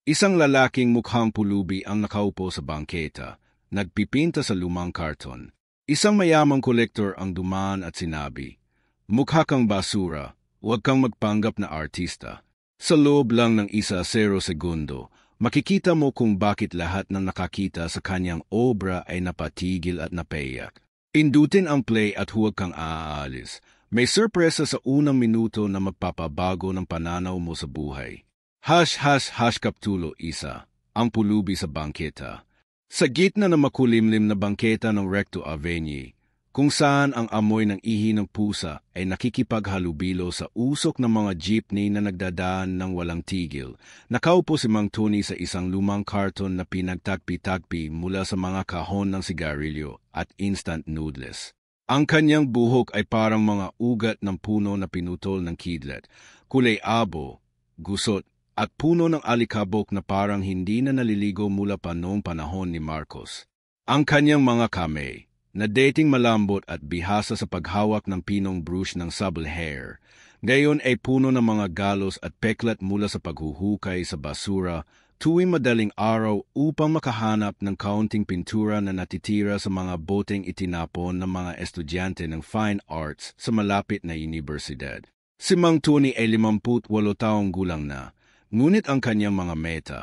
Isang lalaking mukhang pulubi ang nakaupo sa bangketa, nagpipinta sa lumang karton. Isang mayamang kolektor ang dumaan at sinabi, "Mukha kang basura, huwag kang magpanggap na artista." Sa loob lang ng 1-0 segundo, makikita mo kung bakit lahat ng nakakita sa kanyang obra ay napatigil at napaiyak. Pindutin ang play at huwag kang aalis. May sorpresa sa unang minuto na magpapabago ng pananaw mo sa buhay. Kapitulo 1, ang pulubi sa bangketa. Sa gitna ng makulimlim na bangketa ng Recto Avenue, kung saan ang amoy ng ihi ng pusa ay nakikipaghalubilo sa usok ng mga jeepney na nagdadaan ng walang tigil, nakaupo si Mang Tony sa isang lumang karton na pinagtagpi-tagpi mula sa mga kahon ng sigarilyo at instant noodles. Ang kanyang buhok ay parang mga ugat ng puno na pinutol ng kidlat, kulay abo, gusot, at puno ng alikabok na parang hindi na naliligo mula pa noong panahon ni Marcos. Ang kanyang mga kamay, na dating malambot at bihasa sa paghawak ng pinong brush ng sable hair, gayon ay puno ng mga galos at peklat mula sa paghuhukay sa basura tuwing madaling araw upang makahanap ng kaunting pintura na natitira sa mga boteng itinapon ng mga estudyante ng fine arts sa malapit na universidad. Si Mang Tony ay 58 taong gulang na, ngunit ang kanyang mga meta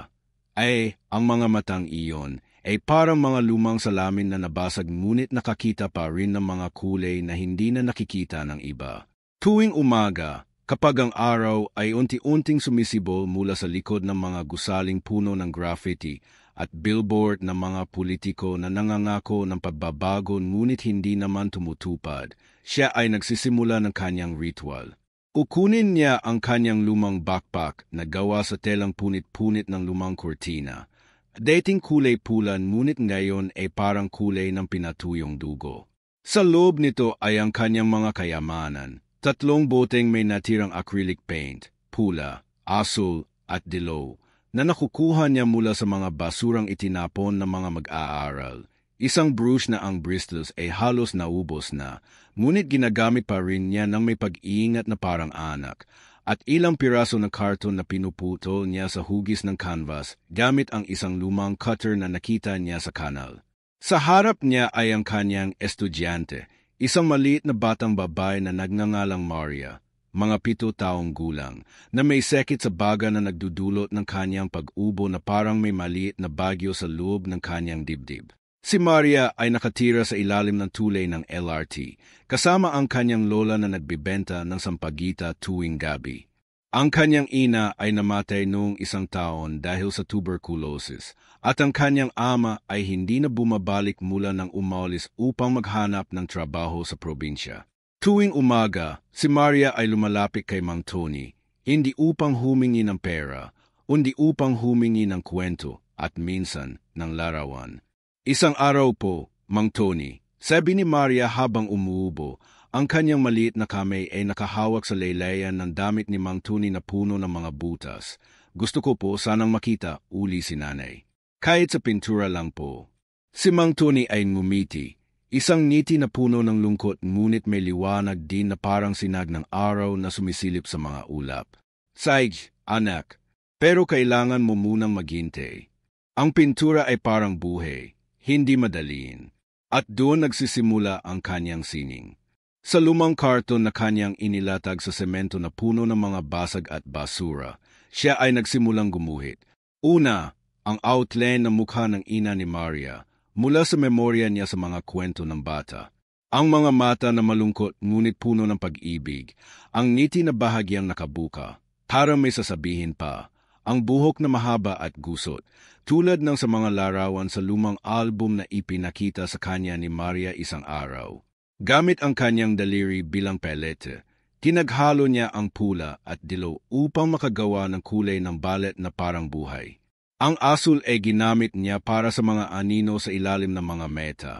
ay ang mga matang iyon ay parang mga lumang salamin na nabasag ngunit nakakita pa rin ng mga kulay na hindi na nakikita ng iba. Tuwing umaga, kapag ang araw ay unti-unting sumisibol mula sa likod ng mga gusaling puno ng graffiti at billboard ng mga politiko na nangangako ng pagbabago ngunit hindi naman tumutupad, siya ay nagsisimula ng kanyang ritual. Ukunin niya ang kanyang lumang backpack na gawa sa telang punit-punit ng lumang kurtina. Dating kulay pula ngunit ngayon ay parang kulay ng pinatuyong dugo. Sa loob nito ay ang kanyang mga kayamanan, 3 boteng may natirang acrylic paint, pula, asul at dilaw, na nakukuha niya mula sa mga basurang itinapon ng mga mag-aaral. Isang brush na ang bristles ay halos naubos na, ngunit ginagamit pa rin niya ng may pag-iingat na parang anak, at ilang piraso ng karton na pinuputol niya sa hugis ng canvas gamit ang isang lumang cutter na nakita niya sa kanal. Sa harap niya ay ang kanyang estudyante, isang maliit na batang babae na nagngangalang Maria, mga 7 taong gulang, na may sakit sa baga na nagdudulot ng kanyang pag-ubo na parang may maliit na bagyo sa loob ng kanyang dibdib. Si Maria ay nakatira sa ilalim ng tulay ng LRT, kasama ang kanyang lola na nagbibenta ng sampagita tuwing gabi. Ang kanyang ina ay namatay noong 1 taon dahil sa tuberculosis, at ang kanyang ama ay hindi na bumabalik mula nang umalis upang maghanap ng trabaho sa probinsya. Tuwing umaga, si Maria ay lumalapit kay Mang Tony, hindi upang humingi ng pera, kundi upang humingi ng kwento at minsan ng larawan. Isang araw po, Mang Tony, sabi ni Maria habang umuubo, ang kanyang maliit na kamay ay nakahawak sa laylayan ng damit ni Mang Tony na puno ng mga butas. Gusto ko po sanang makita, uli si nanay. Kahit sa pintura lang po. Si Mang Tony ay ngumiti, isang ngiti na puno ng lungkot ngunit may liwanag din na parang sinag ng araw na sumisilip sa mga ulap. Sige, anak, pero kailangan mo munang maghintay. Ang pintura ay parang buhay. Hindi madaliin, at doon nagsisimula ang kanyang sining. Sa lumang karton na kanyang inilatag sa semento na puno ng mga basag at basura, siya ay nagsimulang gumuhit. Una, ang outline ng mukha ng ina ni Maria, mula sa memorya niya sa mga kwento ng bata. Ang mga mata na malungkot ngunit puno ng pag-ibig, ang ngiti na bahagyang nakabuka, para may sasabihin pa, ang buhok na mahaba at gusot, tulad ng sa mga larawan sa lumang album na ipinakita sa kanya ni Maria isang araw. Gamit ang kanyang daliri bilang palete, tinaghalo niya ang pula at dilaw upang makagawa ng kulay ng balet na parang buhay. Ang asul ay ginamit niya para sa mga anino sa ilalim ng mga meta,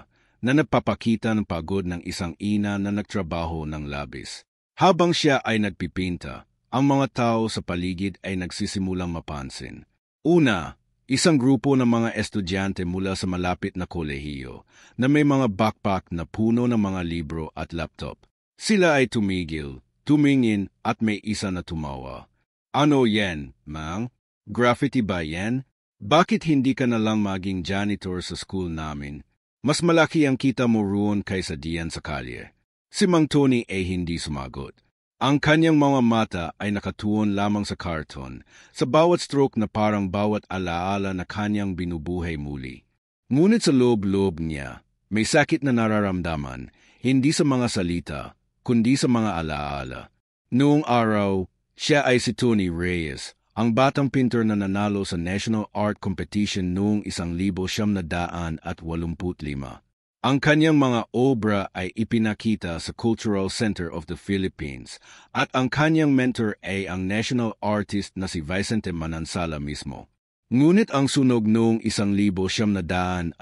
na nagpapakita ng pagod ng isang ina na nagtrabaho ng labis. Habang siya ay nagpipinta, ang mga tao sa paligid ay nagsisimulang mapansin. Una, isang grupo ng mga estudyante mula sa malapit na kolehiyo na may mga backpack na puno ng mga libro at laptop. Sila ay tumigil, tumingin at may isa na tumawa. Ano yan, Mang? Graffiti ba yan? Bakit hindi ka na lang maging janitor sa school namin? Mas malaki ang kita mo roon kaysa diyan sa kalye. Si Mang Tony ay hindi sumagot. Ang kanyang mga mata ay nakatuon lamang sa karton, sa bawat stroke na parang bawat alaala na kanyang binubuhay muli. Ngunit sa loob-loob niya, may sakit na nararamdaman, hindi sa mga salita, kundi sa mga alaala. Noong araw, siya ay si Tony Reyes, ang batang pintor na nanalo sa National Art Competition noong 1985. Ang kanyang mga obra ay ipinakita sa Cultural Center of the Philippines at ang kanyang mentor ay ang national artist na si Vicente Manansala mismo. Ngunit ang sunog noong 1970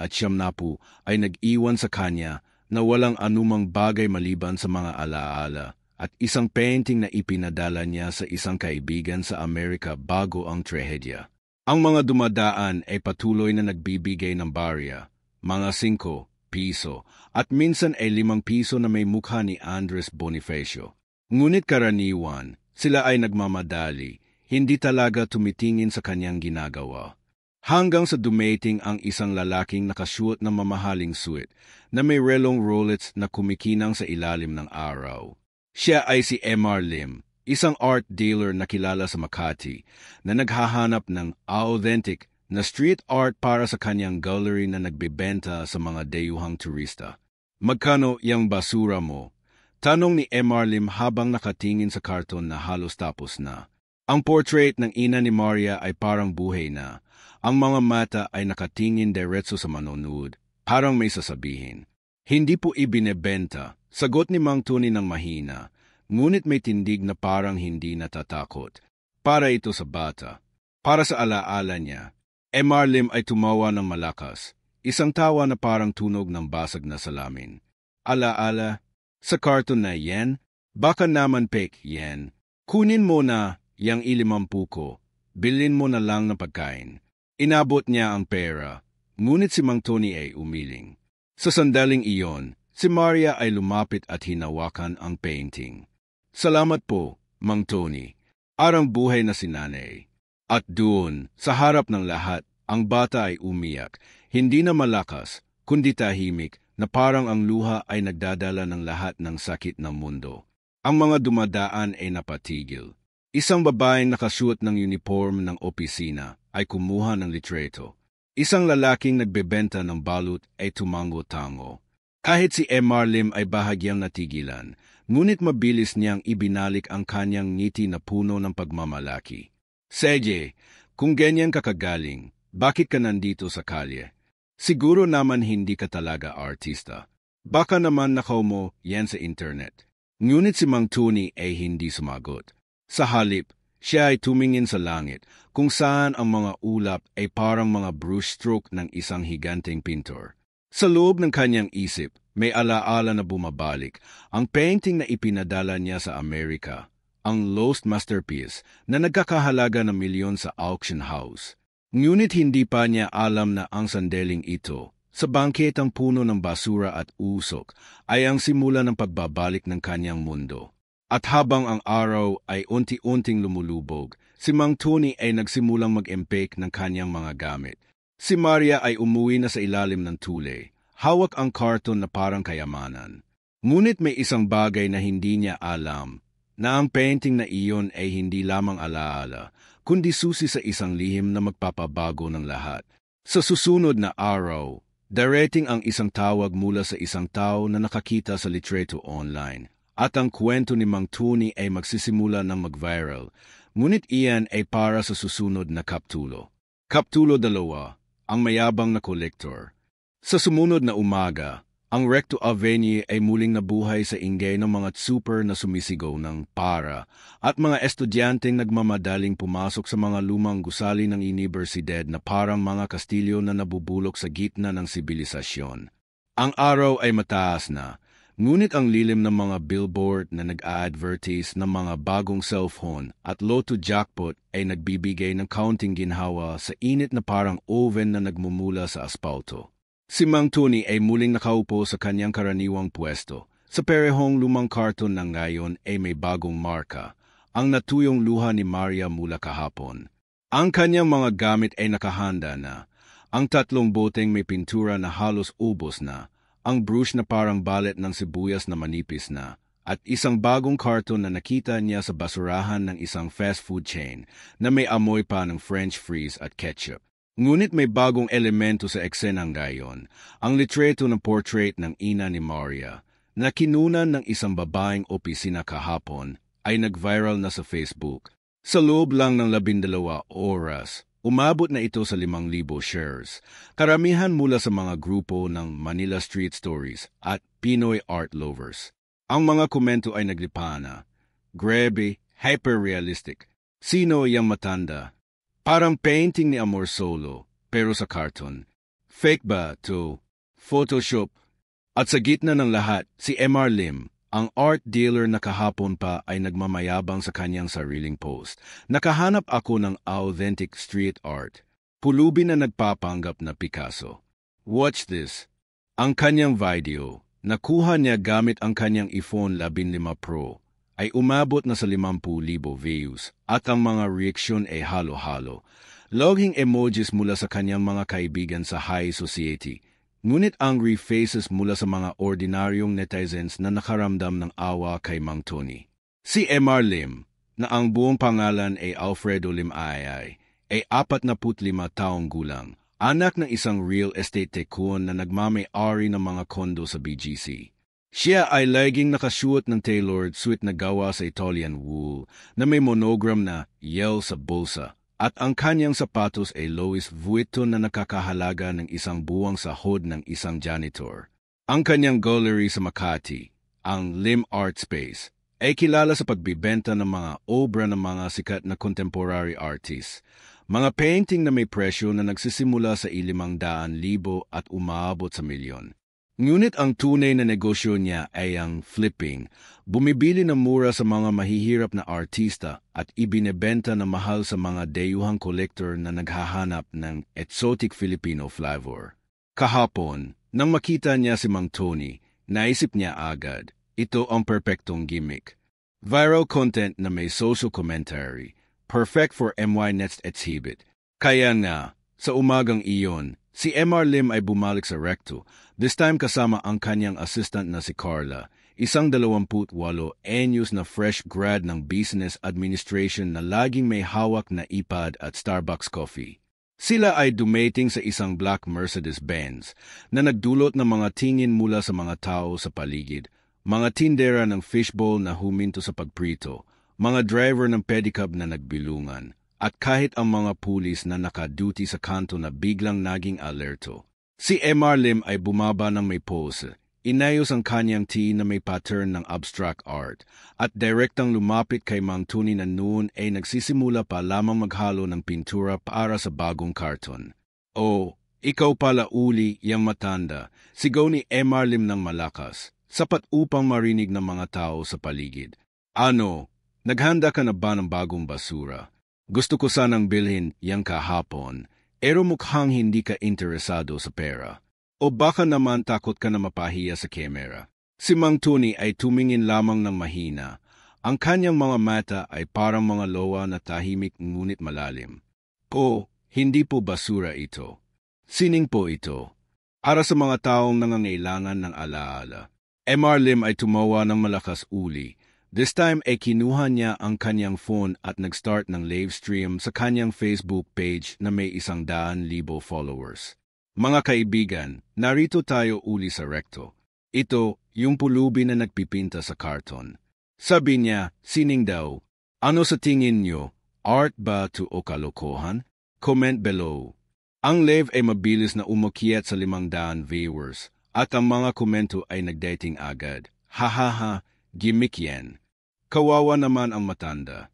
ay nag-iwan sa kanya na walang anumang bagay maliban sa mga alaala at isang painting na ipinadala niya sa isang kaibigan sa Amerika bago ang trahedya. Ang mga dumadaan ay patuloy na nagbibigay ng barya, mga 5 piso, at minsan ay 5 piso na may mukha ni Andres Bonifacio. Ngunit karaniwan, sila ay nagmamadali, hindi talaga tumitingin sa kanyang ginagawa. Hanggang sa dumating ang isang lalaking nakasuot ng mamahaling suit na may relong Rolex na kumikinang sa ilalim ng araw. Siya ay si M.R. Lim, isang art dealer na kilala sa Makati na naghahanap ng authentic na street art para sa kanyang gallery na nagbebenta sa mga dayuhang turista. Magkano yung basura mo? Tanong ni M.R. Lim habang nakatingin sa karton na halos tapos na. Ang portrait ng ina ni Maria ay parang buhay na. Ang mga mata ay nakatingin diretso sa manonood, parang may sasabihin. Hindi po ibinebenta, sagot ni Mang Tony ng mahina, ngunit may tindig na parang hindi natatakot. Para ito sa bata. Para sa alaala niya. M.R. Lim ay tumawa ng malakas, isang tawa na parang tunog ng basag na salamin. Alaala, sa karton na yan, baka naman pek yan. Kunin mo na yang 50 ko, bilhin mo na lang ng pagkain. Inabot niya ang pera, ngunit si Mang Tony ay umiling. Sa sandaling iyon, si Maria ay lumapit at hinawakan ang painting. Salamat po, Mang Tony. Arang buhay na si nanay. At doon, sa harap ng lahat, ang bata ay umiyak, hindi na malakas, kundi tahimik, na parang ang luha ay nagdadala ng lahat ng sakit ng mundo. Ang mga dumadaan ay napatigil. Isang babaeng nakasuot ng uniform ng opisina ay kumuha ng litreto. Isang lalaking nagbebenta ng balut ay tumango-tango. Kahit si M.R. Lim ay bahagyang natigilan, ngunit mabilis niyang ibinalik ang kanyang ngiti na puno ng pagmamalaki. Sergey, kung ganyan ka kagaling, bakit ka nandito sa kalye? Siguro naman hindi ka talaga artista. Baka naman nakaw mo yan sa internet. Ngunit si Mang Tony ay hindi sumagot. Sa halip, siya ay tumingin sa langit, kung saan ang mga ulap ay parang mga brushstroke ng isang higanteng pintor. Sa loob ng kanyang isip, may alaala na bumabalik, ang painting na ipinadala niya sa Amerika, ang lost masterpiece na nagkakahalaga ng milyon sa auction house. Ngunit hindi pa niya alam na ang sandaling ito, sa bangketang puno ng basura at usok, ay ang simula ng pagbabalik ng kanyang mundo. At habang ang araw ay unti-unting lumulubog, si Mang Tony ay nagsimulang mag-empake ng kanyang mga gamit. Si Maria ay umuwi na sa ilalim ng tule, hawak ang karton na parang kayamanan. Ngunit may isang bagay na hindi niya alam, na ang painting na iyon ay hindi lamang alaala, kundi susi sa isang lihim na magpapabago ng lahat. Sa susunod na araw, darating ang isang tawag mula sa isang tao na nakakita sa litreto online. At ang kwento ni Mang Tony ay magsisimula ng mag-viral, ngunit iyan ay para sa susunod na kaptulo. Kaptulo 2, ang mayabang na kolektor. Sa sumunod na umaga, ang Recto Avenue ay muling nabuhay sa ingay ng mga super na sumisigaw ng para at mga estudyanteng nagmamadaling pumasok sa mga lumang gusali ng unibersidad na parang mga kastilyo na nabubulok sa gitna ng sibilisasyon. Ang araw ay mataas na, ngunit ang lilim ng mga billboard na nag-a-advertise ng mga bagong cellphone at Lotto jackpot ay nagbibigay ng kaunting ginhawa sa init na parang oven na nagmumula sa aspalto. Si Mang Tony ay muling nakaupo sa kanyang karaniwang pwesto. Sa perehong lumang karton na ngayon ay may bagong marka, ang natuyong luha ni Maria mula kahapon. Ang kanyang mga gamit ay nakahanda na. Ang 3 boteng may pintura na halos ubos na, ang brush na parang balet ng sibuyas na manipis na, at isang bagong karton na nakita niya sa basurahan ng isang fast food chain na may amoy pa ng French fries at ketchup. Ngunit may bagong elemento sa eksenang gayon, ang litreto ng portrait ng ina ni Maria, na kinunan ng isang babaeng opisina kahapon, ay nag-viral na sa Facebook. Sa loob lang ng 12 oras, umabot na ito sa 5,000 shares, karamihan mula sa mga grupo ng Manila Street Stories at Pinoy Art Lovers. Ang mga komento ay naglipana. Grabe, hyper-realistic. Sino yang matanda? Parang painting ni Amor Solo, pero sa carton. Fake ba to? Photoshop? At sa gitna ng lahat, si MR Lim, ang art dealer na kahapon pa ay nagmamayabang sa kanyang sariling post. Nakahanap ako ng authentic street art. Pulubi na nagpapanggap na Picasso. Watch this. Ang kanyang video, nakuha niya gamit ang kanyang iPhone 15 Pro, ay umabot na sa 50,000 views at ang mga reaksyon ay halo-halo. Logging emojis mula sa kanyang mga kaibigan sa high society. Ngunit angry faces mula sa mga ordinaryong netizens na nakaramdam ng awa kay Mang Tony. Si MR Lim, na ang buong pangalan ay Alfredo Lim ay 45 taong gulang, anak ng isang real estate tycoon na nagmamay-ari ng mga kondo sa BGC. Siya ay laging nakasuot ng tailored suit na gawa sa Italian wool na may monogram na Yale sa bulsa. At ang kanyang sapatos ay Louis Vuitton na nakakahalaga ng isang buwang sahod ng isang janitor. Ang kanyang gallery sa Makati, ang Lim Art Space, ay kilala sa pagbibenta ng mga obra ng mga sikat na contemporary artists. Mga painting na may presyo na nagsisimula sa 500,000 at umaabot sa milyon. Ngunit ang tunay na negosyo niya ay ang flipping, bumibili ng mura sa mga mahihirap na artista at ibinebenta na mahal sa mga dayuhang collector na naghahanap ng exotic Filipino flavor. Kahapon, nang makita niya si Mang Tony, naisip niya agad, ito ang perpektong gimmick. Viral content na may social commentary, perfect for MY Next exhibit. Kaya nga, sa umagang iyon, si MR Lim ay bumalik sa Recto, this time kasama ang kanyang assistant na si Carla, isang 28 anyos na fresh grad ng business administration na laging may hawak na iPad at Starbucks coffee. Sila ay dumating sa isang black Mercedes-Benz na nagdulot ng mga tingin mula sa mga tao sa paligid, mga tindera ng fishbowl na huminto sa pagprito, mga driver ng pedicab na nagbilungan, at kahit ang mga pulis na nakaduty sa kanto na biglang naging alerto. Si MR Lim ay bumaba ng may pose, inayos ang kanyang tee na may pattern ng abstract art, at direktang lumapit kay Mang Tony na noon ay nagsisimula pa lamang maghalo ng pintura para sa bagong karton. Oh, ikaw pala uli, yang matanda, sigaw ni MR Lim ng malakas, sapat upang marinig ng mga tao sa paligid. Ano, naghanda ka na ba ng bagong basura? Gusto ko sanang bilhin yang kahapon, pero mukhang hindi ka interesado sa pera. O baka naman takot ka na mapahiya sa kamera. Si Mang Tony ay tumingin lamang ng mahina. Ang kanyang mga mata ay parang mga lowa na tahimik ngunit malalim. O, hindi po basura ito. Sining po ito. Para sa mga taong nangangailangan ng alaala. MR Lim ay tumawa ng malakas uli. This time ay kinuha niya ang kanyang phone at nag-start ng live stream sa kanyang Facebook page na may 100,000 followers. Mga kaibigan, narito tayo uli sa Recto. Ito, yung pulubi na nagpipinta sa karton. Sabi niya, sining daw, ano sa tingin nyo, art ba to o kalokohan? Comment below. Ang live ay mabilis na umakyat sa 500 viewers at ang mga komento ay nagdating agad. Hahaha, gimmick yan. Kawawa naman ang matanda.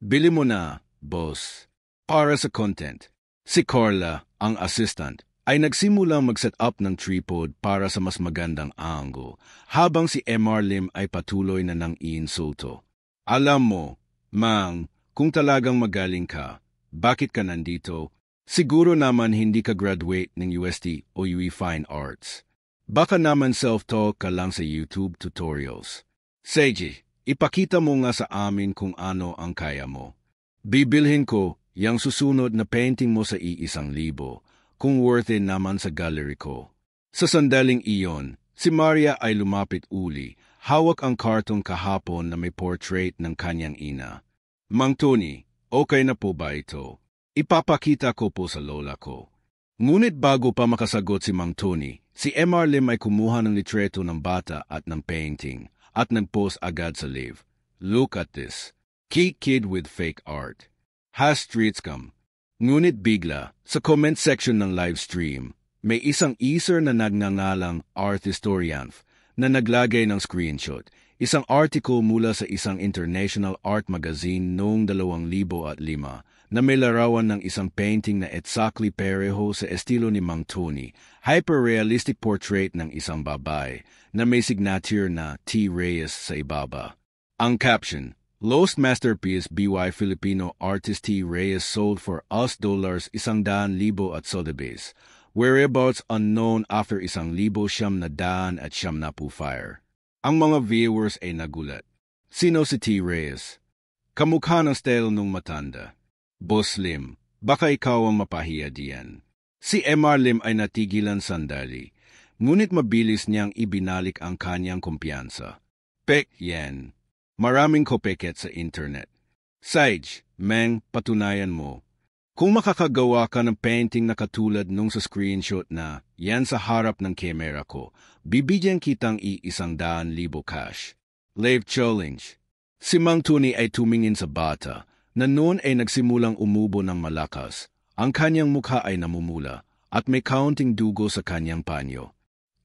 Bili mo na, boss. Para sa content, si Carla, ang assistant, ay nagsimulang mag-set up ng tripod para sa mas magandang angle, habang si MR Lim ay patuloy na nang iinsulto. Alam mo, Mang, kung talagang magaling ka, bakit ka nandito? Siguro naman hindi ka graduate ng UST o UE Fine Arts. Baka naman self-taught ka lang sa YouTube tutorials. Seiji, ipakita mo nga sa amin kung ano ang kaya mo. Bibilhin ko, Yang susunod na painting mo sa ₱1,000, kung worth it naman sa gallery ko. Sa sandaling iyon, si Maria ay lumapit uli, hawak ang karton kahapon na may portrait ng kanyang ina. Mang Tony, okay na po ba ito? Ipapakita ko po sa lola ko. Ngunit bago pa makasagot si Mang Tony, si Mr. Lim ay kumuha ng litreto ng bata at ng painting at nag-post agad sa live. Look at this. Kid with fake art. # scam. Ngunit bigla, sa comment section ng live stream, may isang user na nagngangalang Art Historian na naglagay ng screenshot, isang article mula sa isang international art magazine noong 2005 na may larawan ng isang painting na exactly pareho sa estilo ni Mang Tony, hyper-realistic portrait ng isang babae na may signature na T. Reyes sa ibaba. Ang caption, Lost Masterpiece by Filipino artist T. Reyes sold for $100,000 at Sotheby's. Whereabouts unknown after $1,900 fire. Ang mga viewers ay nagulat. Sino si T. Reyes? Kamukha ng style nung matanda. Boss Lim, baka ikaw ang mapahiya diyan. Si Mr. Lim ay natigilan sandali, ngunit mabilis niyang ibinalik ang kanyang kumpiyansa. Pek yan. Maraming kopeket sa internet. Sage, Meng, patunayan mo. Kung makakagawa ka ng painting na katulad nung sa screenshot na yan sa harap ng kamera ko, bibigyan kitang ₱100,000 cash. Live challenge. Si Mang Tony ay tumingin sa bata, na noon ay nagsimulang umubo ng malakas. Ang kanyang mukha ay namumula, at may kaunting dugo sa kanyang panyo.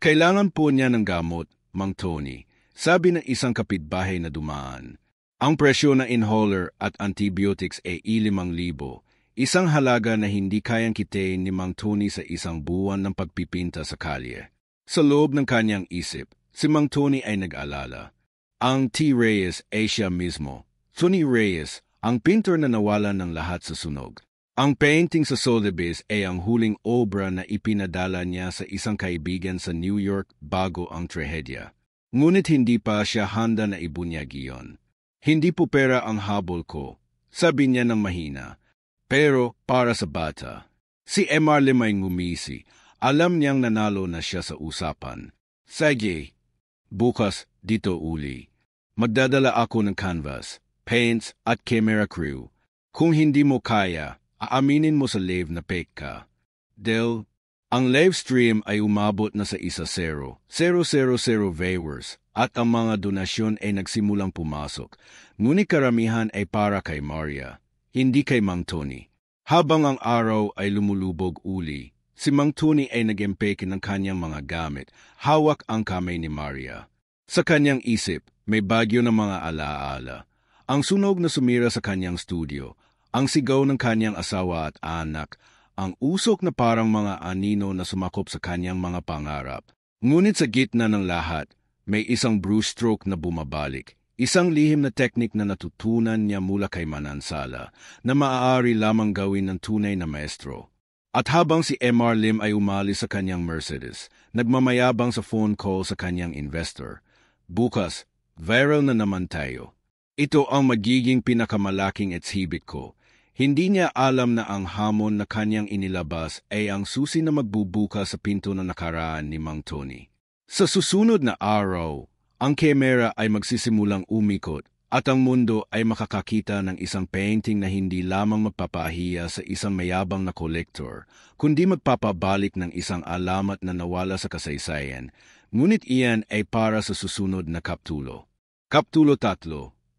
Kailangan po niya ng gamot, Mang Tony. Sabi ng isang kapitbahay na dumaan. Ang presyo ng inhaler at antibiotics ay ₱5,000, isang halaga na hindi kayang kitain ni Mang Tony sa isang buwan ng pagpipinta sa kalye. Sa loob ng kanyang isip, si Mang Tony ay nag-alala. Ang T. Reyes ay siya mismo. Tony Reyes, ang pintor na nawalan ng lahat sa sunog. Ang painting sa Sotheby's ay ang huling obra na ipinadala niya sa isang kaibigan sa New York bago ang trahedya. Ngunit hindi pa siya handa na ibunyag iyon. Hindi po pera ang habol ko, sabi niya ng mahina. Pero para sa bata. Si Mr. Lim ay ngumisi. Alam niyang nanalo na siya sa usapan. Sige, bukas dito uli. Magdadala ako ng canvas, paints at camera crew. Kung hindi mo kaya, aaminin mo sa live na fake ka. Del, ang live stream ay umabot na sa 1,000 viewers at ang mga donasyon ay nagsimulang pumasok. Ngunit karamihan ay para kay Maria, hindi kay Mang Tony. Habang ang araw ay lumulubog uli, si Mang Tony ay nag-empeke ng kanyang mga gamit, hawak ang kamay ni Maria. Sa kanyang isip, may bagyo ng mga alaala. Ang sunog na sumira sa kanyang studio, ang sigaw ng kanyang asawa at anak, ang usok na parang mga anino na sumakop sa kanyang mga pangarap. Ngunit sa gitna ng lahat, may isang brushstroke na bumabalik. Isang lihim na teknik na natutunan niya mula kay Manansala na maaari lamang gawin ng tunay na maestro. At habang si Mr. Lim ay umalis sa kanyang Mercedes, nagmamayabang sa phone call sa kanyang investor. Bukas, viral na naman tayo. Ito ang magiging pinakamalaking exhibit ko. Hindi niya alam na ang hamon na kanyang inilabas ay ang susi na magbubuka sa pinto na nakaraan ni Mang Tony. Sa susunod na araw, ang kamera ay magsisimulang umikot at ang mundo ay makakakita ng isang painting na hindi lamang magpapahiya sa isang mayabang na kolektor, kundi magpapabalik ng isang alamat na nawala sa kasaysayan. Ngunit iyan ay para sa susunod na kaptulo. Kaptulo 3,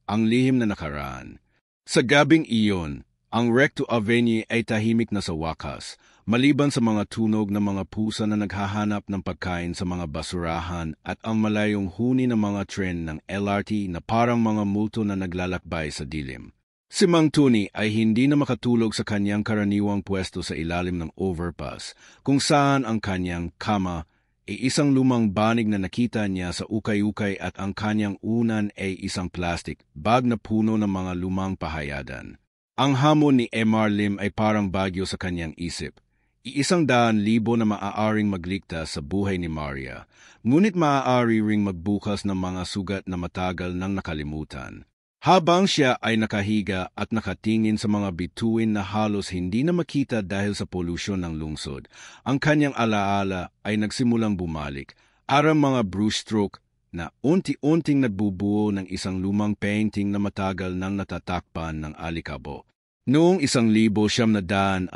ang lihim na nakaraan. Sa gabing iyon, ang Recto Avenue ay tahimik na sa wakas, maliban sa mga tunog ng mga pusa na naghahanap ng pagkain sa mga basurahan at ang malayong huni ng mga tren ng LRT na parang mga multo na naglalakbay sa dilim. Si Mang Tony ay hindi na makatulog sa kanyang karaniwang pwesto sa ilalim ng overpass, kung saan ang kanyang kama ay isang lumang banig na nakita niya sa ukay-ukay at ang kanyang unan ay isang plastic bag na puno ng mga lumang pahayadan. Ang hamon ni Mr. Lim ay parang bagyo sa kanyang isip. ₱100,000 na maaaring magligtas sa buhay ni Maria, ngunit maaari ring magbukas ng mga sugat na matagal nang nakalimutan. Habang siya ay nakahiga at nakatingin sa mga bituin na halos hindi na makita dahil sa polusyon ng lungsod, ang kanyang alaala ay nagsimulang bumalik, arang mga brushstroke na unti-unting nagbubuo ng isang lumang painting na matagal nang natatakpan ng alikabo. Noong 1985,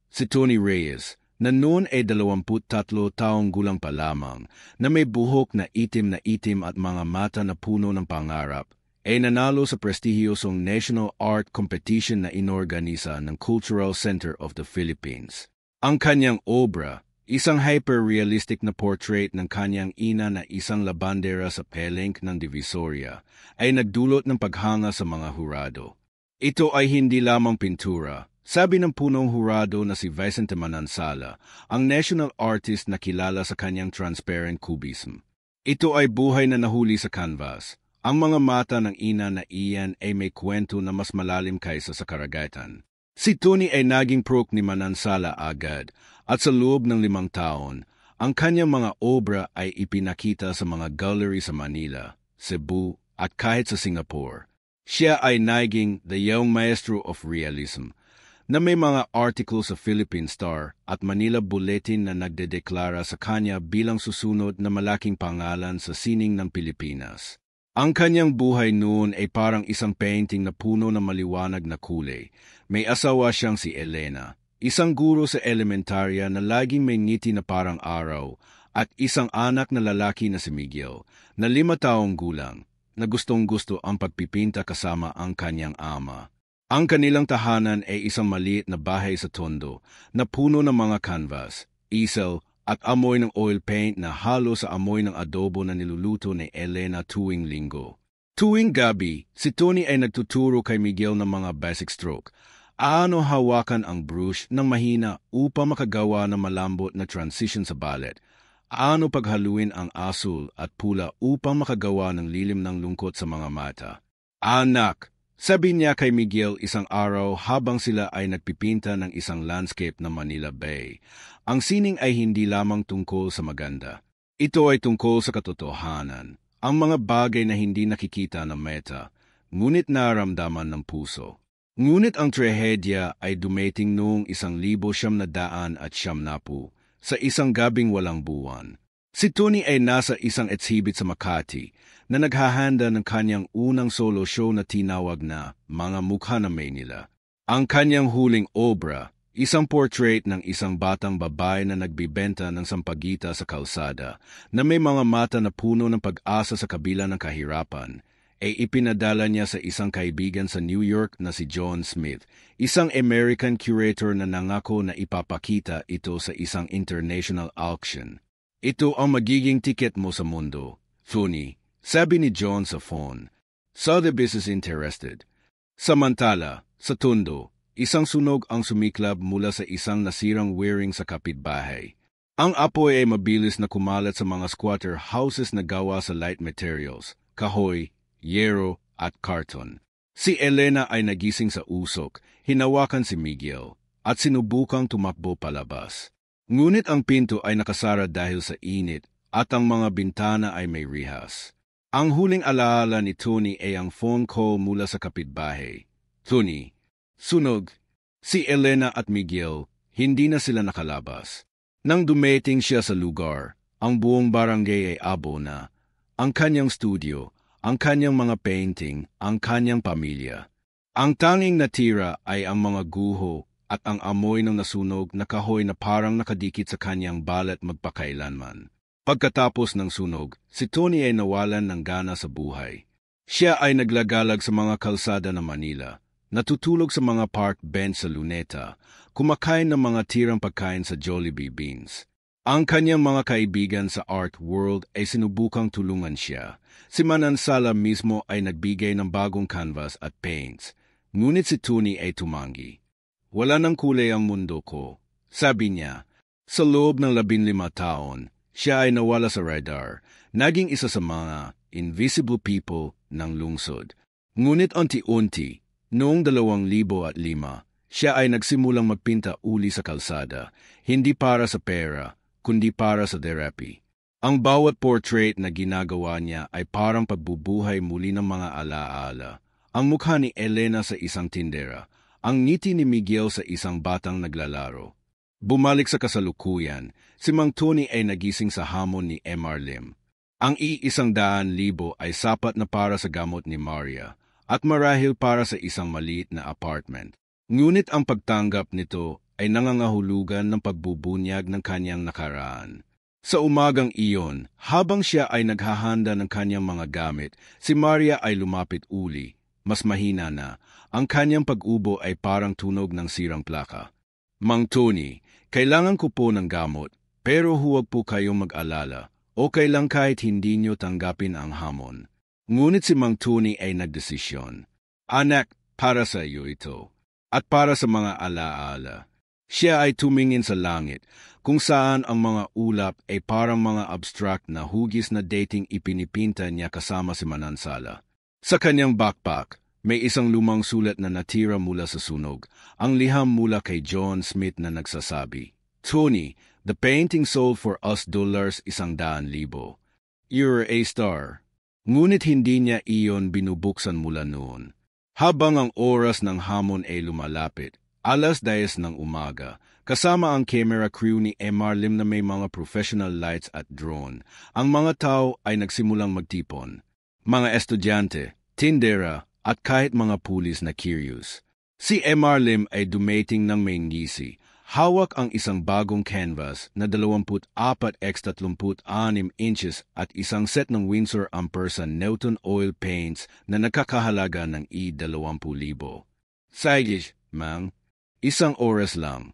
si Tony Reyes, na noon ay 23 taong gulang pa lamang, na may buhok na itim at mga mata na puno ng pangarap, ay nanalo sa prestihiyosong National Art Competition na inorganisa ng Cultural Center of the Philippines. Ang kanyang obra, isang hyper-realistic na portrait ng kanyang ina na isang labandera sa Peleng ng Divisoria, ay nagdulot ng paghanga sa mga hurado. Ito ay hindi lamang pintura, sabi ng punong hurado na si Vicente Manansala, ang national artist na kilala sa kanyang transparent cubism. Ito ay buhay na nahuli sa canvas. Ang mga mata ng ina na iyan ay may kwento na mas malalim kaysa sa karagatan. Si Tony ay naging prok ni Manansala agad, at sa loob ng 5 taon, ang kanyang mga obra ay ipinakita sa mga gallery sa Manila, Cebu, at kahit sa Singapore. Siya ay naging the young maestro of realism, na may mga article sa Philippine Star at Manila Bulletin na nagdedeklara sa kanya bilang susunod na malaking pangalan sa sining ng Pilipinas. Ang kanyang buhay noon ay parang isang painting na puno ng maliwanag na kulay. May asawa siyang si Elena, isang guro sa elementarya na laging may ngiti na parang araw, at isang anak na lalaki na si Miguel, na 5 taong gulang, na gustong-gusto ang pagpipinta kasama ang kanyang ama. Ang kanilang tahanan ay isang maliit na bahay sa Tondo, na puno ng mga canvas, easel, at amoy ng oil paint na halo sa amoy ng adobo na niluluto ni Elena tuwing linggo. Tuwing gabi, si Tony ay nagtuturo kay Miguel ng mga basic stroke. Aano hawakan ang brush ng mahina upang makagawa ng malambot na transition sa balet. Aano paghaluin ang asul at pula upang makagawa ng lilim ng lungkot sa mga mata. Anak, sabi niya kay Miguel isang araw habang sila ay nagpipinta ng isang landscape ng Manila Bay. Ang sining ay hindi lamang tungkol sa maganda. Ito ay tungkol sa katotohanan. Ang mga bagay na hindi nakikita ng mata, ngunit naramdaman ng puso. Ngunit ang trahedya ay dumating noong 1990 sa isang gabing walang buwan. Si Tony ay nasa isang exhibit sa Makati na naghahanda ng kanyang unang solo show na tinawag na Mga Mukha ng Maynila. Ang kanyang huling obra, isang portrait ng isang batang babae na nagbibenta ng sampagita sa kalsada na may mga mata na puno ng pag-asa sa kabila ng kahirapan, ay ipinadala niya sa isang kaibigan sa New York na si John Smith, isang American curator na nangako na ipapakita ito sa isang international auction. Ito ang magiging tiket mo sa mundo, Tony, sabi ni John sa phone. Sotheby's is interested. Samantala, sa Tondo, isang sunog ang sumiklab mula sa isang nasirang wiring sa kapitbahay. Ang apoy ay mabilis na kumalat sa mga squatter houses na gawa sa light materials, kahoy, yero at karton. Si Elena ay nagising sa usok, hinawakan si Miguel, at sinubukang tumakbo palabas. Ngunit ang pinto ay nakasara dahil sa init at ang mga bintana ay may rihas. Ang huling alaala ni Tony ay ang phone call mula sa kapitbahay. Tony, sunog. Si Elena at Miguel, hindi na sila nakalabas. Nang dumating siya sa lugar, ang buong barangay ay abo na. Ang kanyang studio, ang kanyang mga painting, ang kanyang pamilya. Ang tanging natira ay ang mga guho at ang amoy ng nasunog na kahoy na parang nakadikit sa kanyang balat magpakailanman. Pagkatapos ng sunog, si Tony ay nawalan ng gana sa buhay. Siya ay naglagalag sa mga kalsada ng Manila, natutulog sa mga park bench sa Luneta, kumakain ng mga tirang pagkain sa Jollibee Beans. Ang kanyang mga kaibigan sa art world ay sinubukang tulungan siya. Si Manansala mismo ay nagbigay ng bagong canvas at paints, ngunit si Tony ay tumanggi. Wala nang kulay ang mundo ko, sabi niya. Sa loob ng 15 taon, siya ay nawala sa radar, naging isa sa mga invisible people ng lungsod. Ngunit unti-unti, noong 2005, siya ay nagsimulang magpinta uli sa kalsada, hindi para sa pera, kundi para sa therapy. Ang bawat portrait na ginagawa niya ay parang pagbubuhay muli ng mga alaala. Ang mukha ni Elena sa isang tindera, ang ngiti ni Miguel sa isang batang naglalaro. Bumalik sa kasalukuyan, si Mang Tony ay nagising sa hamon ni Mr. Lim. Ang ₱100,000 ay sapat na para sa gamot ni Maria at marahil para sa isang maliit na apartment. Ngunit ang pagtanggap nito ay nangangahulugan ng pagbubunyag ng kanyang nakaraan. Sa umagang iyon, habang siya ay naghahanda ng kanyang mga gamit, si Maria ay lumapit uli. Mas mahina na, ang kanyang pag-ubo ay parang tunog ng sirang plaka. Mang Tony, kailangan ko po ng gamot, pero huwag po kayong mag-alala. Okay lang kahit hindi nyo tanggapin ang hamon. Ngunit si Mang Tony ay nagdesisyon. Anak, para sa iyo ito. At para sa mga alaala. Siya ay tumingin sa langit, kung saan ang mga ulap ay parang mga abstract na hugis na dating ipinipinta niya kasama si Manansala. Sa kanyang backpack, may isang lumang sulat na natira mula sa sunog, ang liham mula kay John Smith na nagsasabi, Tony, the painting sold for us $100,000. You're a star. Ngunit hindi niya iyon binubuksan mula noon. Habang ang oras ng hamon ay lumalapit, 10:00 ng umaga, kasama ang camera crew ni Mr. Lim na may mga professional lights at drone, ang mga tao ay nagsimulang magtipon. Mga estudyante, tindera, at kahit mga pulis na curious. Si Mr. Lim ay dumating ng may ngisi. Hawak ang isang bagong canvas na 24x36 inches at isang set ng Winsor Ampersan Newton oil paints na nakakahalaga ng ₱20,000. Sige, Mang. Isang oras lang.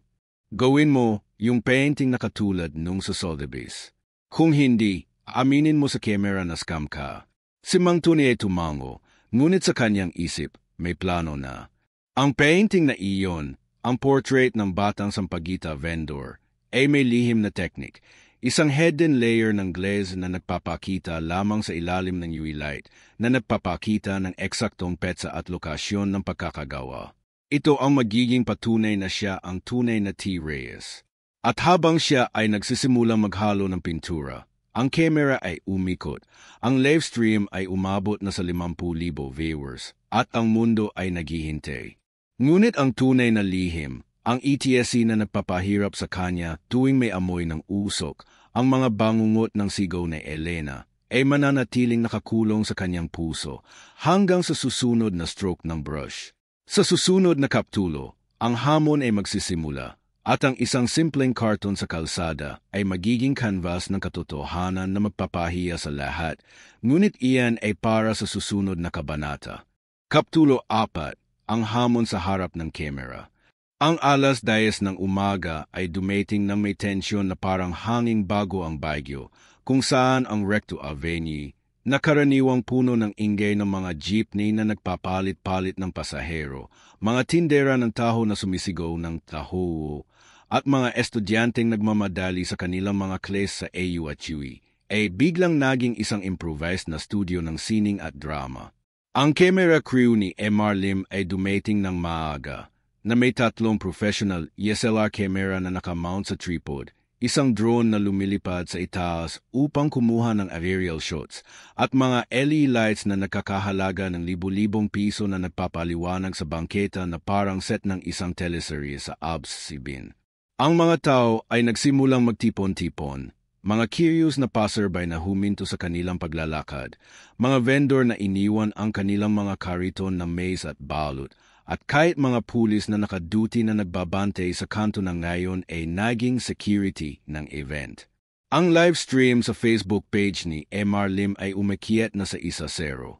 Gawin mo yung painting na katulad nung sa Sotheby's. Kung hindi, aminin mo sa camera na scam ka. Si Mang Tony ay tumango, ngunit sa kanyang isip, may plano na. Ang painting na iyon, ang portrait ng batang sampaguita vendor, ay may lihim na teknik. Isang hidden layer ng glaze na nagpapakita lamang sa ilalim ng UV light na nagpapakita ng eksaktong petsa at lokasyon ng pagkakagawa. Ito ang magiging patunay na siya ang tunay na T. Reyes. At habang siya ay nagsisimulang maghalo ng pintura, ang camera ay umikot, ang live stream ay umabot na sa 50,000 viewers, at ang mundo ay naghihintay. Ngunit ang tunay na lihim, ang ETSC na nagpapahirap sa kanya tuwing may amoy ng usok, ang mga bangungot ng sigaw ni Elena, ay mananatiling nakakulong sa kanyang puso hanggang sa susunod na stroke ng brush. Sa susunod na kaptulo, ang hamon ay magsisimula at ang isang simpleng karton sa kalsada ay magiging canvas ng katotohanan na magpapahiya sa lahat, ngunit iyan ay para sa susunod na kabanata. Kaptulo 4, ang hamon sa harap ng kamera. Ang 10:00 ng umaga ay dumating ng may tensyon na parang hanging bago ang Baguio, kung saan ang Recto Avenue, na karaniwang puno ng ingay ng mga jeepney na nagpapalit-palit ng pasahero, mga tindera ng taho na sumisigaw ng taho, at mga estudyanteng nagmamadali sa kanilang mga class sa AU at UE, ay biglang naging isang improvised na studio ng sining at drama. Ang camera crew ni Mr. Lim ay dumating ng maaga, na may 3 professional DSLR camera na nakamount sa tripod, isang drone na lumilipad sa itaas upang kumuha ng aerial shots, at mga LED lights na nakakahalaga ng libu-libong piso na nagpapaliwanag sa bangketa na parang set ng isang teleserye sa ABS-CBN. Ang mga tao ay nagsimulang magtipon-tipon, mga curious na passerby na huminto sa kanilang paglalakad, mga vendor na iniwan ang kanilang mga kariton na maize at balut, at kahit mga pulis na nakaduty na nagbabantay sa kanto na ngayon ay naging security ng event. Ang live stream sa Facebook page ni Mr. Lim ay umakyat na sa 1-0. 000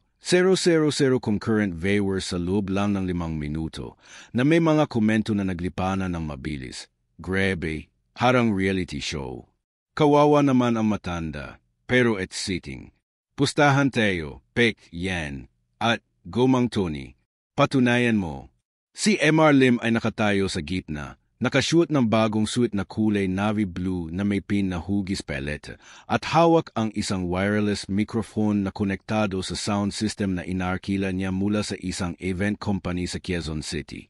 concurrent viewers sa loob lang ng 5 minuto, na may mga komento na naglipanan ng mabilis. Grabe, harang reality show. Kawawa naman ang matanda, pero it's sitting. Pustahan tayo, Pek, yan, at Go Mang Tony. Patunayan mo. Si Mr. Lim ay nakatayo sa gitna, nakashoot ng bagong suit na kulay navy blue na may pin na hugis palette, at hawak ang isang wireless microphone na konektado sa sound system na inarkila niya mula sa isang event company sa Quezon City.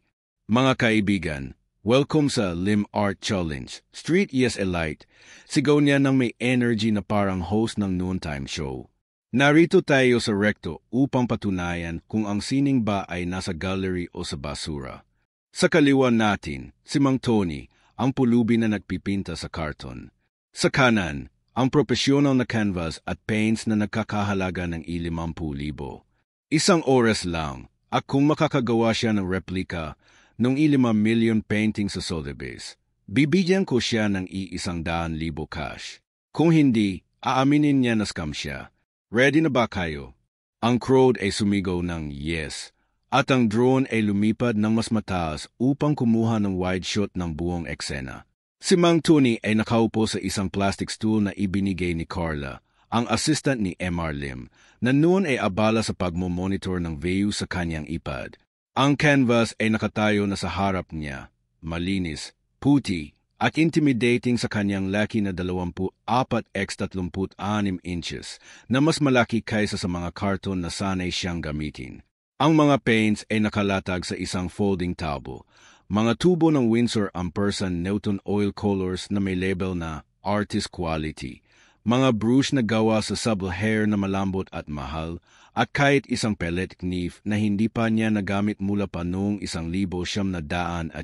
Mga kaibigan, Welcome sa Lim Art Challenge. Street ESLite. Sigaw niya ng may energy na parang host ng noontime show. Narito tayo sa Recto upang patunayan kung ang sining ba ay nasa gallery o sa basura. Sa kaliwa natin, si Mang Tony, ang pulubi na nagpipinta sa karton. Sa kanan, ang professional na canvas at paints na nagkakahalaga ng 50,000. Isang oras lang, at kung makakagawa siya ng replika ng 5 million painting sa Sotheby's, bibigyan ko siya ng 100,000 cash. Kung hindi, aaminin niya na scam siya. Ready na ba kayo? Ang crowd ay sumigaw ng yes, at ang drone ay lumipad ng mas mataas upang kumuha ng wide shot ng buong eksena. Si Mang Tony ay nakaupo sa isang plastic stool na ibinigay ni Carla, ang assistant ni MR Lim, na noon ay abala sa pagmomonitor ng view sa kanyang iPad. Ang canvas ay nakatayo na sa harap niya, malinis, puti, at intimidating sa kanyang laki na 24x36 inches na mas malaki kaysa sa mga karton na sanay siyang gamitin. Ang mga paints ay nakalatag sa isang folding tabo. Mga tubo ng Winsor Ampersand Newton Oil Colors na may label na Artist Quality. Mga brush na gawa sa subtle hair na malambot at mahal, at kahit isang pellet knife na hindi pa niya nagamit mula pa noong 1990.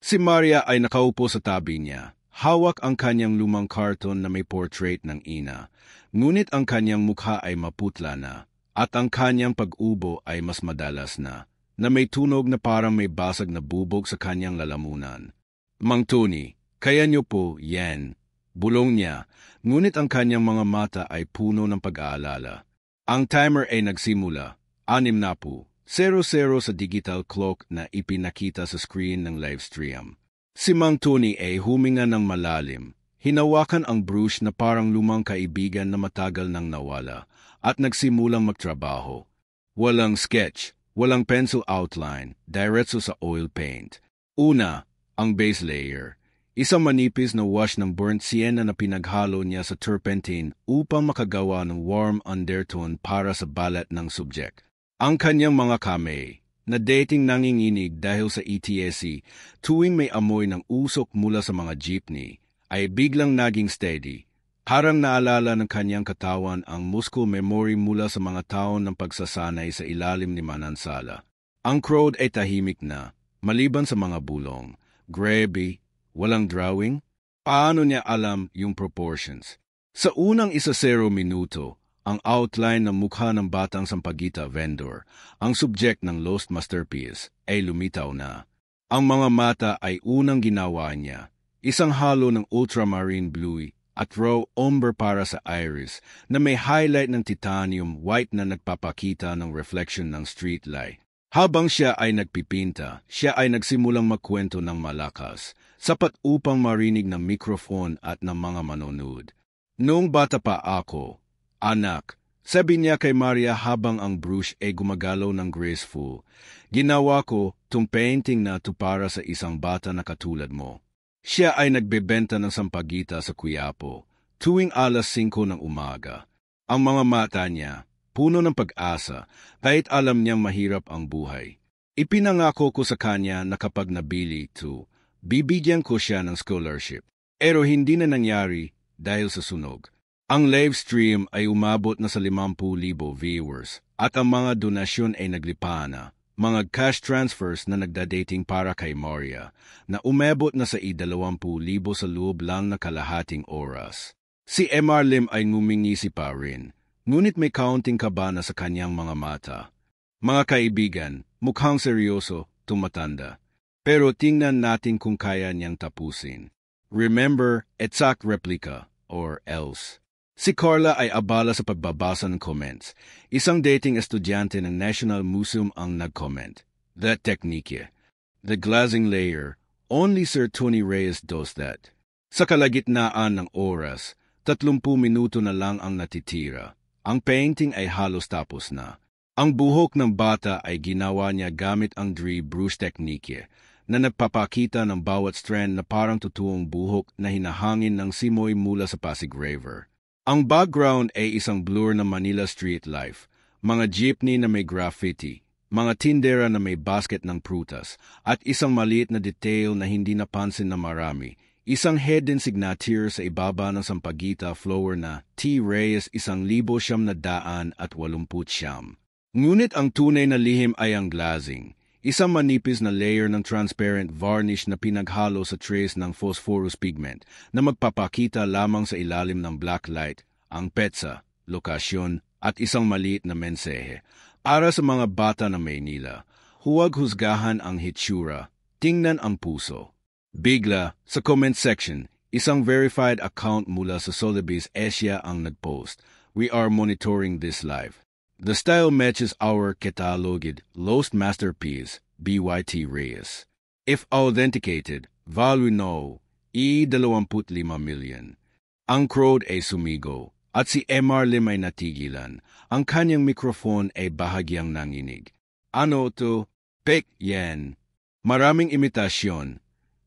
Si Maria ay nakaupo sa tabi niya. Hawak ang kanyang lumang karton na may portrait ng ina, ngunit ang kanyang mukha ay maputla na, at ang kanyang pag-ubo ay mas madalas na may tunog na parang may basag na bubog sa kanyang lalamunan. Mang Tony, kaya niyo po yan. Bulong niya, ngunit ang kanyang mga mata ay puno ng pag-aalala. Ang timer ay nagsimula, 6:00 sa digital clock na ipinakita sa screen ng live stream. Si Mang Tony ay huminga ng malalim, hinawakan ang brush na parang lumang kaibigan na matagal nang nawala, at nagsimulang magtrabaho. Walang sketch, walang pencil outline, diretso sa oil paint. Una, ang base layer. Isang manipis na wash ng burnt sienna na pinaghalo niya sa turpentine upang makagawa ng warm undertone para sa balat ng subject. Ang kanyang mga kamay, na dating nanginginig dahil sa ETSC tuwing may amoy ng usok mula sa mga jeepney, ay biglang naging steady. Parang naalala ng kanyang katawan ang muscle memory mula sa mga taon ng pagsasanay sa ilalim ni Manansala. Ang crowd ay tahimik na, maliban sa mga bulong. Grabe, walang drawing? Paano niya alam yung proportions? Sa unang 10 minuto, ang outline ng mukha ng batang sampaguita vendor, ang subject ng Lost Masterpiece, ay lumitaw na. Ang mga mata ay unang ginawa niya, isang halo ng ultramarine blue at raw umber para sa iris na may highlight ng titanium white na nagpapakita ng reflection ng street light. Habang siya ay nagpipinta, siya ay nagsimulang magkwento ng malakas, sapat upang marinig ng mikrofon at ng mga manonood. Noong bata pa ako, anak, sabi niya kay Maria habang ang brush ay gumagalaw ng graceful, ginawa ko tong painting na to para sa isang bata na katulad mo. Siya ay nagbebenta ng sampaguita sa Quiapo, tuwing 5:00 ng umaga. Ang mga mata niya, puno ng pag-asa, kahit alam niyang mahirap ang buhay. Ipinangako ko sa kanya na kapag nabili ito, bibigyan ko siya ng scholarship. Pero hindi na nangyari dahil sa sunog. Ang live stream ay umabot na sa 50,000 viewers at ang mga donasyon ay naglipa na. Mga cash transfers na nagdadating para kay Maria na umabot na sa 20,000 sa loob lang na kalahating oras. Si MR Lim ay ngumingisi pa rin. Ngunit may counting kaba na sa kanyang mga mata. Mga kaibigan, mukhang seryoso, tumatanda. Pero tingnan natin kung kaya niyang tapusin. Remember, exact replica, or else. Si Carla ay abala sa pagbabasa ng comments. Isang dating estudyante ng National Museum ang nag-comment. That technique, the glazing layer, only Sir Tony Reyes does that. Sa kalagitnaan ng oras, 30 minuto na lang ang natitira. Ang painting ay halos tapos na. Ang buhok ng bata ay ginawa niya gamit ang dry brush technique na nagpapakita ng bawat strand na parang totoong buhok na hinahangin ng simoy mula sa Pasig River. Ang background ay isang blur ng Manila street life, mga jeepney na may graffiti, mga tindera na may basket ng prutas, at isang maliit na detail na hindi napansin na marami. Isang hidden signature sa ibaba ng sampagita flower na T. Reyes 1,989. Ngunit ang tunay na lihim ay ang glazing. Isang manipis na layer ng transparent varnish na pinaghalo sa trace ng phosphorus pigment na magpapakita lamang sa ilalim ng black light, ang petsa, lokasyon, at isang maliit na mensahe. Para sa mga bata ng Maynila, huwag husgahan ang hitsura, tingnan ang puso. Bigla, sa comment section, isang verified account mula sa Sotheby's Asia ang nagpost, "We are monitoring this live. The style matches our cataloged lost masterpiece, BYT Reyes. If authenticated, value no, E25 million." Ang crowd ay sumigaw, at si MR Lim ay natigilan. Ang kanyang mikrofon ay bahagyang nanginig. Ano to? Pek yan. Maraming imitasyon.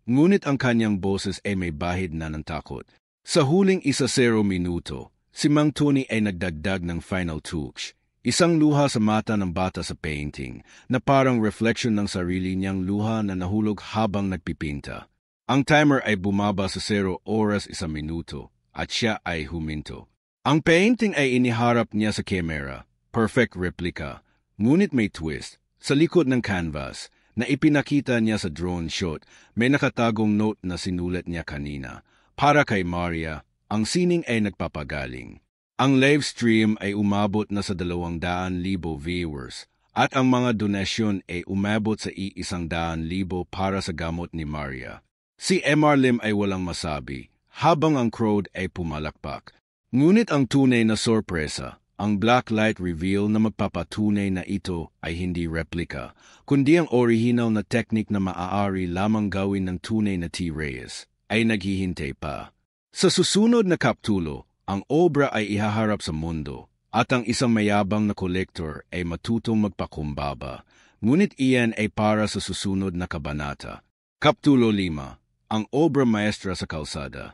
Ngunit ang kanyang boses ay may bahid na ng takot. Sa huling 1-0 minuto, si Mang Tony ay nagdagdag ng final touch. Isang luha sa mata ng bata sa painting na parang reflection ng sarili niyang luha na nahulog habang nagpipinta. Ang timer ay bumaba sa 0 oras 1 minuto at siya ay huminto. Ang painting ay iniharap niya sa kamera, perfect replica, ngunit may twist. Sa likod ng canvas, na ipinakita niya sa drone shot, may nakatagong note na sinulat niya kanina. Para kay Maria, ang sining ay nagpapagaling. Ang live stream ay umabot na sa 200,000 viewers at ang mga donasyon ay umabot sa 100,000 para sa gamot ni Maria. Si MR Lim ay walang masabi habang ang crowd ay pumalakpak. Ngunit ang tunay na sorpresa, ang blacklight reveal na magpapatunay na ito ay hindi replika, kundi ang original na teknik na maaari lamang gawin ng tunay na T. Reyes, ay naghihintay pa. Sa susunod na kapitulo, ang obra ay ihaharap sa mundo, at ang isang mayabang na kolektor ay matutong magpakumbaba, ngunit iyan ay para sa susunod na kabanata. Kapitulo 5, ang obra maestra sa kalsada.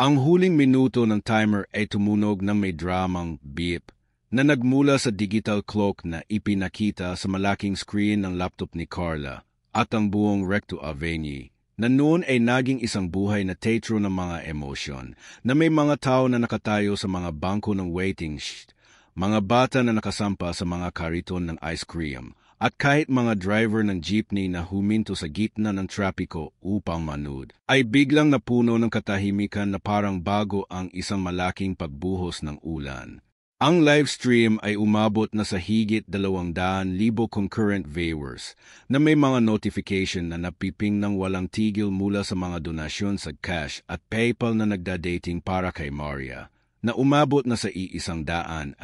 Ang huling minuto ng timer ay tumunog ng may dramang beep, na nagmula sa digital clock na ipinakita sa malaking screen ng laptop ni Carla at ang buong Recto Avenue na noon ay naging isang buhay na teatro ng mga emosyon na may mga tao na nakatayo sa mga bangko ng waiting shed, mga bata na nakasampa sa mga kariton ng ice cream at kahit mga driver ng jeepney na huminto sa gitna ng trapiko upang manood, ay biglang napuno ng katahimikan na parang bago ang isang malaking pagbuhos ng ulan. Ang live stream ay umabot na sa higit 200,000 concurrent viewers na may mga notification na napiping ng walang tigil mula sa mga donasyon sa cash at PayPal na nagdadating para kay Maria, na umabot na sa 150,000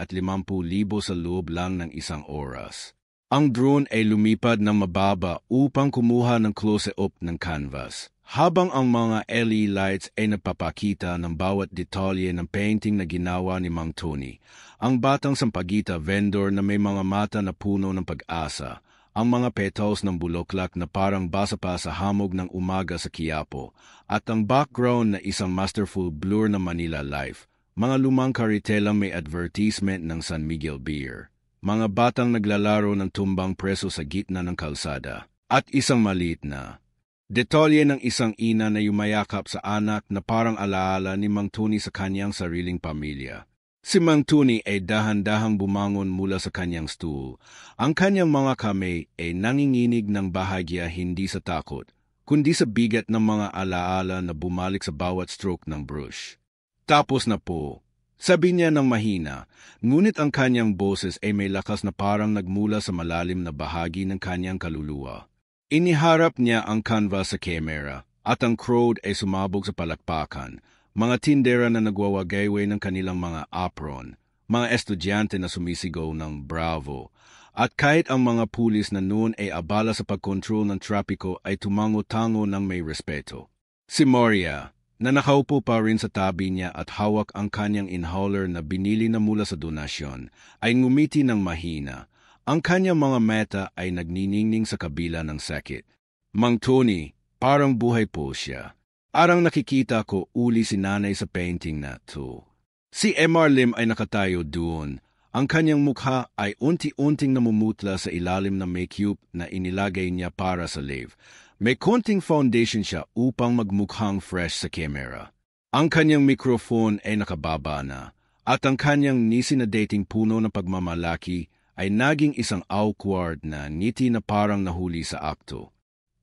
sa loob lang ng 1 oras. Ang drone ay lumipad ng mababa upang kumuha ng close-up ng canvas, habang ang mga LED lights ay nagpapakita ng bawat detalye ng painting na ginawa ni Mang Tony, ang batang sampagita vendor na may mga mata na puno ng pag-asa, ang mga petals ng bulaklak na parang basa pa sa hamog ng umaga sa Quiapo, at ang background na isang masterful blur ng Manila Life, mga lumang karitelang may advertisement ng San Miguel Beer, mga batang naglalaro ng tumbang preso sa gitna ng kalsada, at isang maliit na detalye ng isang ina na yumayakap sa anak na parang alaala ni Mang Tony sa kanyang sariling pamilya. Si Mang Tony ay dahan-dahang bumangon mula sa kanyang stool. Ang kanyang mga kamay ay nanginginig ng bahagya hindi sa takot, kundi sa bigat ng mga alaala na bumalik sa bawat stroke ng brush. Tapos na po, sabi niya ng mahina, ngunit ang kanyang boses ay may lakas na parang nagmula sa malalim na bahagi ng kanyang kaluluwa. Iniharap niya ang canvas sa kamera at ang crowd ay sumabog sa palakpakan, mga tindera na nagwawagayway ng kanilang mga apron, mga estudyante na sumisigaw ng bravo, at kahit ang mga pulis na noon ay abala sa pagkontrol ng trapiko ay tumango-tango ng may respeto. Si Maria, na nakaupo pa rin sa tabi niya at hawak ang kanyang inhaler na binili na mula sa donasyon, ay ngumiti ng mahina. Ang kanyang mga mata ay nagniningning sa kabila ng sakit. Mang Tony, parang buhay po siya. Arang nakikita ko uli si nanay sa painting na to. Si MR Lim ay nakatayo doon, Ang kanyang mukha ay unti-unting namumutla sa ilalim ng makeup na inilagay niya para sa live. May konting foundation siya upang magmukhang fresh sa camera. Ang kanyang microphone ay nakababa na, at ang kanyang nisi na dating puno ng pagmamalaki ay naging isang awkward na ngiti na parang nahuli sa akto.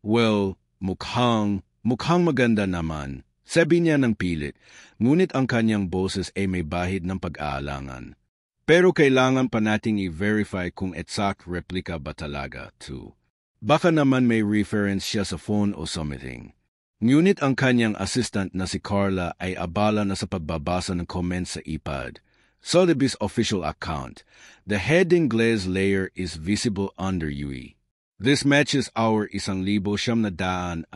Well, mukhang maganda naman, sabi niya ng pilit, ngunit ang kanyang boses ay may bahid ng pag-aalangan. Pero kailangan pa nating i-verify kung exact replica ba talaga, too. Baka naman may reference siya sa phone o something. Ngunit ang kanyang assistant na si Carla ay abala na sa pagbabasa ng comments sa iPad. Sotheby's official account. The heading glaze layer is visible under UE. This matches our 1,989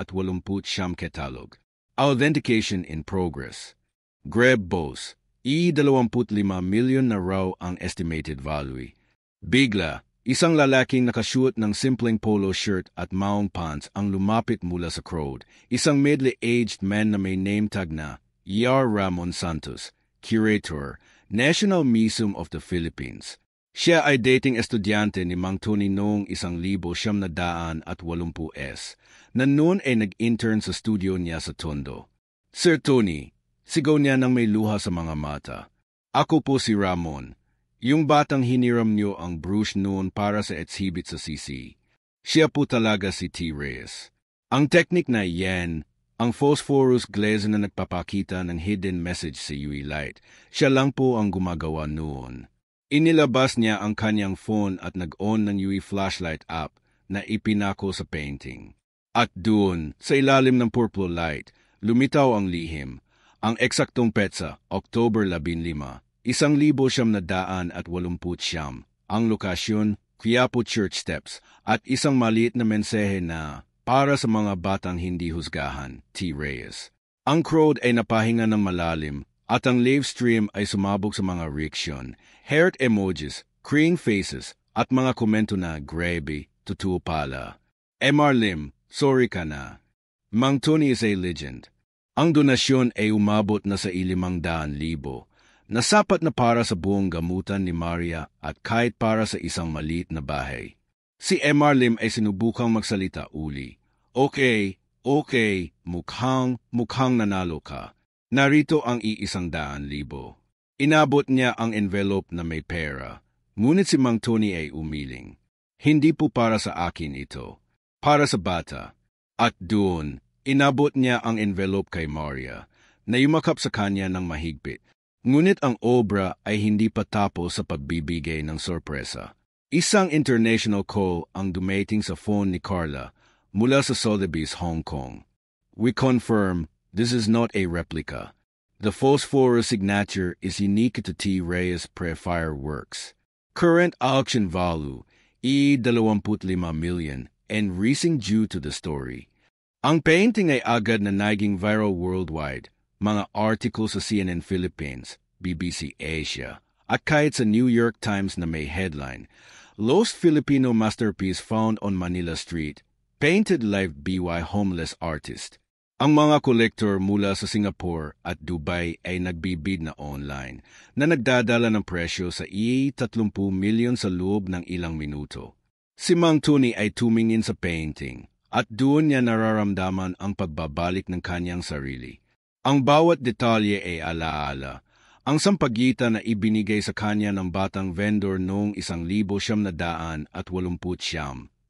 catalog. Authentication in progress. Grab boss. $25 million na raw ang estimated value. Bigla, isang lalaking nakasuot ng simpleng polo shirt at maong pants ang lumapit mula sa crowd. Isang middle-aged man na may name tag na E.R. Ramon Santos, Curator, National Museum of the Philippines. Siya ay dating estudyante ni Mang Tony noong 1980s, na noon ay nag-intern sa studio niya sa Tondo. Sir Tony, sigaw niya nang may luha sa mga mata. Ako po si Ramon. Yung batang hiniram niyo ang brush noon para sa exhibit sa CC. Siya po talaga si T. Reyes. Ang technique na yan, ang phosphorus glaze na nagpapakita ng hidden message sa UV light, siya lang po ang gumagawa noon. Inilabas niya ang kanyang phone at nag-on ng UV flashlight app na ipinako sa painting. At doon, sa ilalim ng purple light, lumitaw ang lihim. Ang eksaktong petsa, October 15, 1989. Ang lokasyon, Quiapo Church Steps, at isang maliit na mensahe na, para sa mga batang hindi husgahan, T. Reyes. Ang crowd ay napahinga ng malalim, at ang live stream ay sumabog sa mga reaksyon, heart emojis, crying faces, at mga komento na, grabe, totoo pala. MR Lim, sorry ka na. Mang Tony is a legend. Ang donasyon ay umabot na sa 500,000, na sapat na para sa buong gamutan ni Maria at kahit para sa isang maliit na bahay. Si MR Lim ay sinubukang magsalita uli. Okay, mukhang nanalo ka. Narito ang 100,000. Inabot niya ang envelope na may pera, ngunit si Mang Tony ay umiling. Hindi po para sa akin ito, para sa bata. At doon, inabot niya ang envelope kay Maria, na yumakap sa kanya ng mahigpit. Ngunit ang obra ay hindi pa tapos sa pagbibigay ng sorpresa. Isang international call ang dumating sa phone ni Carla mula sa Sotheby's, Hong Kong. We confirm this is not a replica. The phosphorus signature is unique to T. Reyes pre-fireworks. Current auction value, $25 million, and rising due to the story. Ang painting ay agad na naging viral worldwide, mga article sa CNN Philippines, BBC Asia, at kahit sa New York Times na may headline, Lost Filipino Masterpiece Found on Manila Street, Painted Live BY Homeless Artist. Ang mga kolektor mula sa Singapore at Dubai ay nagbibid na online na nagdadala ng presyo sa $30 million sa loob ng ilang minuto. Si Mang Tony ay tumingin sa painting at doon niya nararamdaman ang pagbabalik ng kanyang sarili. Ang bawat detalye ay alaala. Ang sampagitan na ibinigay sa kanya ng batang vendor noong 1980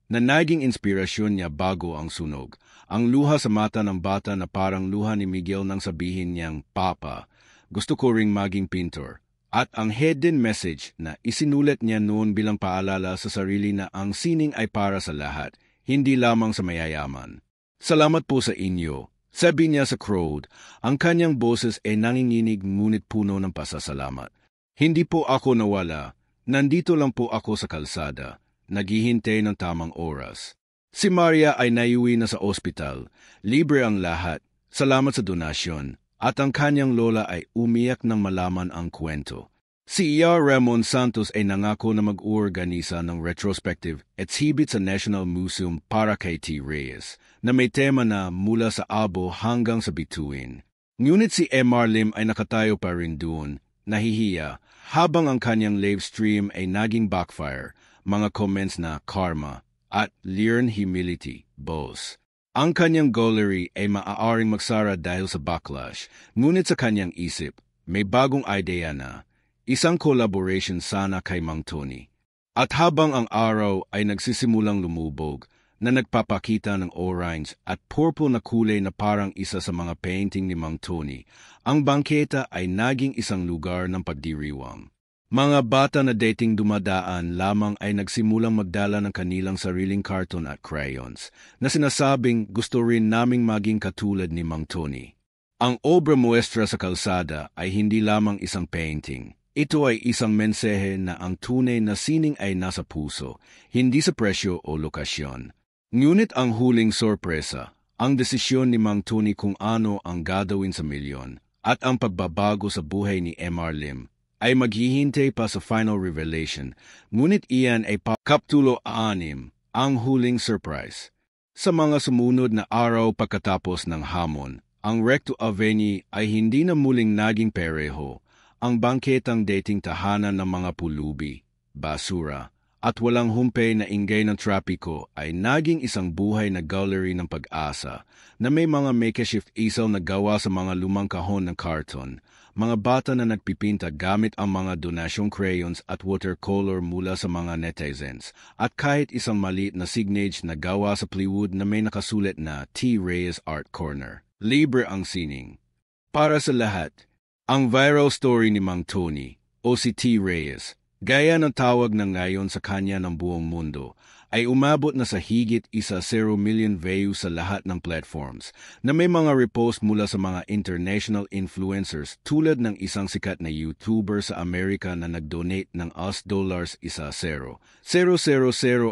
na naging inspirasyon niya bago ang sunog. Ang luha sa mata ng bata na parang luha ni Miguel nang sabihin niyang, Papa, gusto ko ring maging pintor. At ang hidden message na isinulat niya noon bilang paalala sa sarili na ang sining ay para sa lahat, hindi lamang sa mayayaman. Salamat po sa inyo, sabi niya sa crowd. Ang kanyang boses ay nanginginig ngunit puno ng pasasalamat. Hindi po ako nawala, nandito lang po ako sa kalsada, naghihintay ng tamang oras. Si Maria ay naiuwi na sa ospital, libre ang lahat, salamat sa donasyon, at ang kanyang lola ay umiyak nang malaman ang kwento. Si E.R. Ramon Santos ay nangako na mag-uorganisa ng retrospective exhibit sa National Museum para kay T. Reyes, na may tema na mula sa abo hanggang sa bituin. Ngunit si MR Lim ay nakatayo pa rin doon, nahihiya, habang ang kanyang live stream ay naging backfire, mga comments na karma, at learn humility, boss. Ang kanyang gallery ay maaaring magsara dahil sa backlash, ngunit sa kanyang isip, may bagong idea na, isang collaboration sana kay Mang Tony. At habang ang araw ay nagsisimulang lumubog, na nagpapakita ng orange at purple na kulay na parang isa sa mga painting ni Mang Tony, ang bangketa ay naging isang lugar ng pagdiriwang. Mga bata na dating dumadaan lamang ay nagsimulang magdala ng kanilang sariling karton at crayons, na sinasabing gusto rin naming maging katulad ni Mang Tony. Ang obra muestra sa kalsada ay hindi lamang isang painting. Ito ay isang mensahe na ang tunay na sining ay nasa puso, hindi sa presyo o lokasyon. Ngunit ang huling sorpresa, ang desisyon ni Mang Tony kung ano ang gagawin sa milyon, at ang pagbabago sa buhay ni Mr. Lim, ay maghihintay pa sa final revelation, ngunit iyan ay Kapitulo 6, ang huling surprise. Sa mga sumunod na araw pagkatapos ng hamon, ang Recto Avenue ay hindi na muling naging pareho, ang bangketang dating tahanan ng mga pulubi, basura, at walang humpay na ingay ng trapiko ay naging isang buhay na gallery ng pag-asa na may mga makeshift easel na gawa sa mga lumang kahon ng karton, mga bata na nagpipinta gamit ang mga donasyong crayons at watercolor mula sa mga netizens, at kahit isang maliit na signage na gawa sa plywood na may nakasulat na T. Reyes Art Corner. Libre ang sining. Para sa lahat, ang viral story ni Mang Tony o si T. Reyes, gaya ng tawag na ngayon sa kanya ng buong mundo, ay umabot na sa higit 1 million views sa lahat ng platforms na may mga repost mula sa mga international influencers tulad ng isang sikat na YouTuber sa Amerika na nag-donate ng $1,000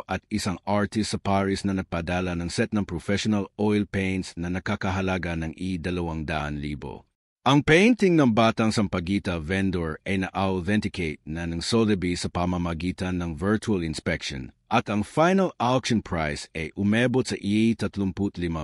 at isang artist sa Paris na nagpadala ng set ng professional oil paints na nakakahalaga ng $200,000. Ang painting ng batang sampagita vendor ay na-authenticate na ng Sotheby's sa pamamagitan ng virtual inspection at ang final auction price ay umabot sa $35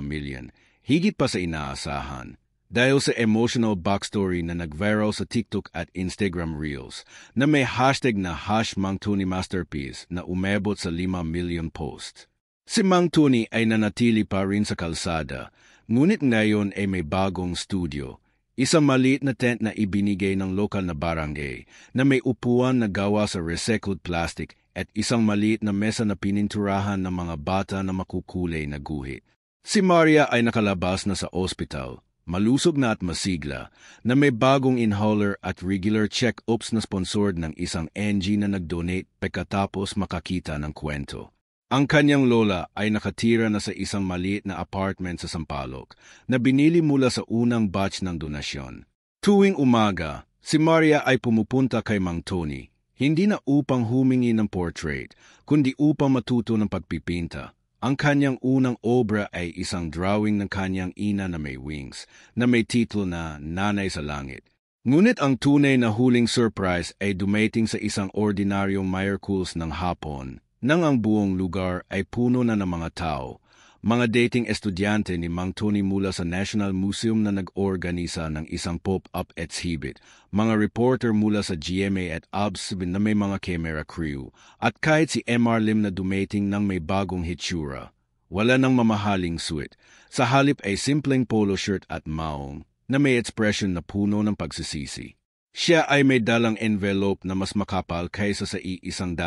million, higit pa sa inaasahan. Dahil sa emotional backstory na nag-viral sa TikTok at Instagram Reels na may hashtag na #MangTonyMasterpiece na umabot sa 5 million posts. Si Mang Tony ay nanatili pa rin sa kalsada, ngunit ngayon ay may bagong studio. Isang maliit na tent na ibinigay ng lokal na barangay na may upuan na gawa sa recycled plastic at isang maliit na mesa na pininturahan ng mga bata na makukulay na guhit. Si Maria ay nakalabas na sa ospital, malusog na at masigla, na may bagong inhaler at regular check-ups na sponsored ng isang NG na nag-donate pagkatapos makakita ng kwento. Ang kanyang lola ay nakatira na sa isang maliit na apartment sa Sampaloc na binili mula sa unang batch ng donasyon. Tuwing umaga, si Maria ay pumupunta kay Mang Tony, hindi na upang humingi ng portrait, kundi upang matuto ng pagpipinta. Ang kanyang unang obra ay isang drawing ng kanyang ina na may wings, na may titulo na Nanay sa Langit. Ngunit ang tunay na huling surprise ay dumating sa isang ordinaryong Miyerkules ng hapon, nang ang buong lugar ay puno na ng mga tao, mga dating estudyante ni Mang Tony mula sa National Museum na nag-organisa ng isang pop-up exhibit, mga reporter mula sa GMA at ABS na may mga camera crew, at kahit si Mr. Lim na dumating ng may bagong hitsura. Wala nang mamahaling suit, sa halip ay simpleng polo shirt at maong, na may expression na puno ng pagsisisi. Siya ay may dalang envelope na mas makapal kaysa sa $100,000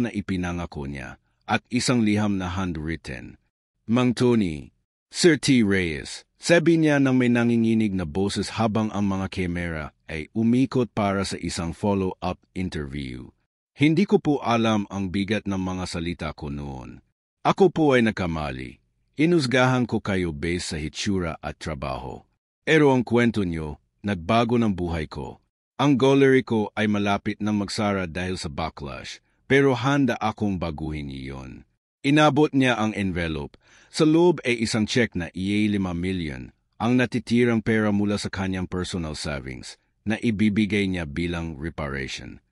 na ipinangako niya, at isang liham na handwritten. Mang Tony, Sir T. Reyes, sabi niya nang may nanginginig na boses habang ang mga kamera ay umikot para sa isang follow-up interview. Hindi ko po alam ang bigat ng mga salita ko noon. Ako po ay nakamali. Inusgahan ko kayo base sa hitsura at trabaho. Pero ang kwento niyo, nagbago ng buhay ko. Ang gallery ko ay malapit nang magsara dahil sa backlash, pero handa akong baguhin iyon. Inabot niya ang envelope. Sa loob ay isang check na $5 million, ang natitirang pera mula sa kanyang personal savings, na ibibigay niya bilang reparation.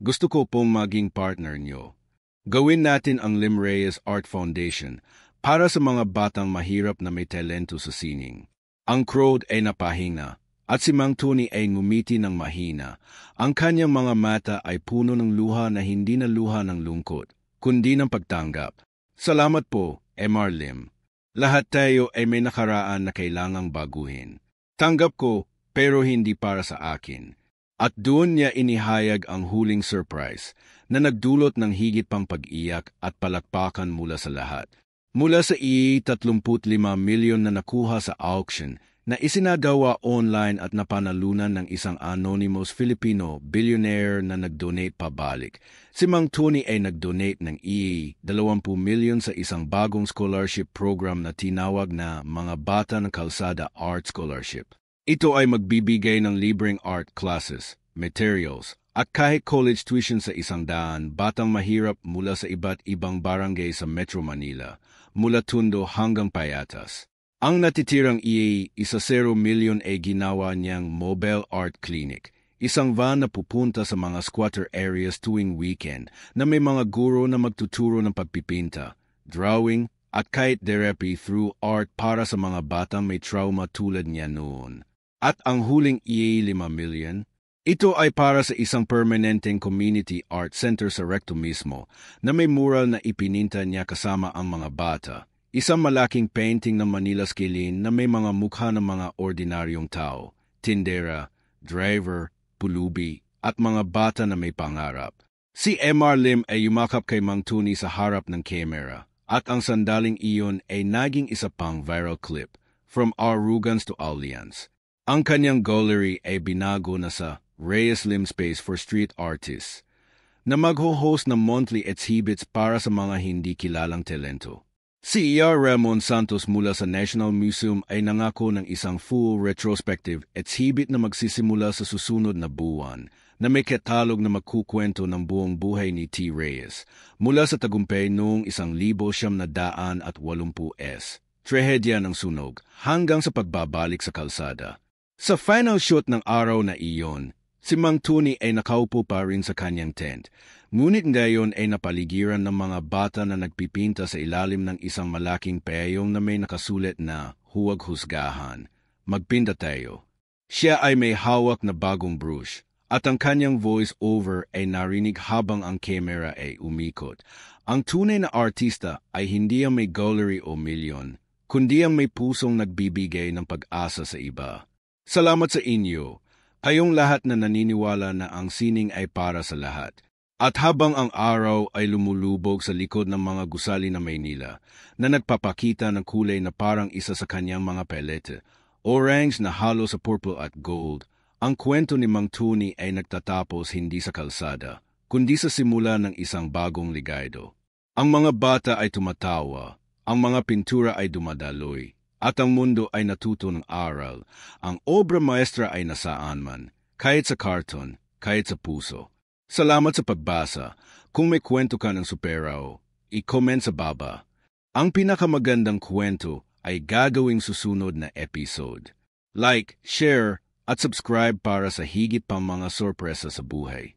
Gusto ko pong maging partner niyo. Gawin natin ang Lim Reyes Art Foundation para sa mga batang mahirap na may talento sa sining. Ang crowd ay napahinga, At si Mang Tony ay ngumiti ng mahina. Ang kanyang mga mata ay puno ng luha na hindi na luha ng lungkot, kundi ng pagtanggap. Salamat po, Mr. Lim. Lahat tayo ay may nakaraan na kailangang baguhin. Tanggap ko, pero hindi para sa akin. At doon niya inihayag ang huling surprise na nagdulot ng higit pang pag-iyak at palakpakan mula sa lahat. Mula sa $35 milyon na nakuha sa auction na isinagawa online at napanalunan ng isang anonymous Filipino billionaire na nag-donate pabalik, si Mang Tony ay nag-donate ng $20 milyon sa isang bagong scholarship program na tinawag na Mga Bata ng Kalsada Art Scholarship. Ito ay magbibigay ng libreng art classes, materials, at kahit college tuition sa 100 batang mahirap mula sa iba't ibang barangay sa Metro Manila, mula Tondo hanggang Payatas. Ang natitirang $10 milyon ay ginawa niyang mobile art clinic, isang van na pupunta sa mga squatter areas tuwing weekend na may mga guro na magtuturo ng pagpipinta, drawing, at kahit therapy through art para sa mga batang may trauma tulad niya noon. At ang huling $5 milyon, ito ay para sa isang permanenteng community art center sa Recto mismo na may mural na ipininta niya kasama ang mga bata. Isang malaking painting ng Manila Skilin na may mga mukha ng mga ordinaryong tao, tindera, driver, pulubi, at mga bata na may pangarap. Si Mr. Lim ay yumakap kay Mang Tony sa harap ng kamera, at ang sandaling iyon ay naging isa pang viral clip, From Our Rugans to Alliance. Ang kanyang gallery ay binago na sa Reyes Lim Space for Street Artists, na magho-host ng monthly exhibits para sa mga hindi kilalang talento. Si Ramon Santos mula sa National Museum ay nangako ng isang full retrospective exhibit na magsisimula sa susunod na buwan na may katalog na magkukwento ng buong buhay ni T. Reyes mula sa tagumpay noong 1980s, trahedya ng sunog, hanggang sa pagbabalik sa kalsada. Sa final shot ng araw na iyon, si Mang Tony ay nakaupo pa rin sa kanyang tent, ngunit ngayon ay napaligiran ng mga bata na nagpipinta sa ilalim ng isang malaking payong na may nakasulat na Huwag Husgahan, Magpinta Tayo. Siya ay may hawak na bagong brush, at ang kanyang voice-over ay narinig habang ang kamera ay umikot. Ang tunay na artista ay hindi ang may gallery o milyon, kundi ang may pusong nagbibigay ng pag-asa sa iba. Salamat sa inyo, kayong lahat na naniniwala na ang sining ay para sa lahat. At habang ang araw ay lumulubog sa likod ng mga gusali na Maynila, na nagpapakita ng kulay na parang isa sa kanyang mga palete, orange na halo sa purple at gold, ang kwento ni Mang Tony ay nagtatapos hindi sa kalsada, kundi sa simula ng isang bagong ligaydo. Ang mga bata ay tumatawa, ang mga pintura ay dumadaloy, at ang mundo ay natuto ng aral. Ang obra maestra ay nasaan man, kahit sa karton, kahit sa puso. Salamat sa pagbasa. Kung may kwento ka ng superhero, i-comment sa baba. Ang pinakamagandang kwento ay gagawing susunod na episode. Like, share, at subscribe para sa higit pang mga sorpresa sa buhay.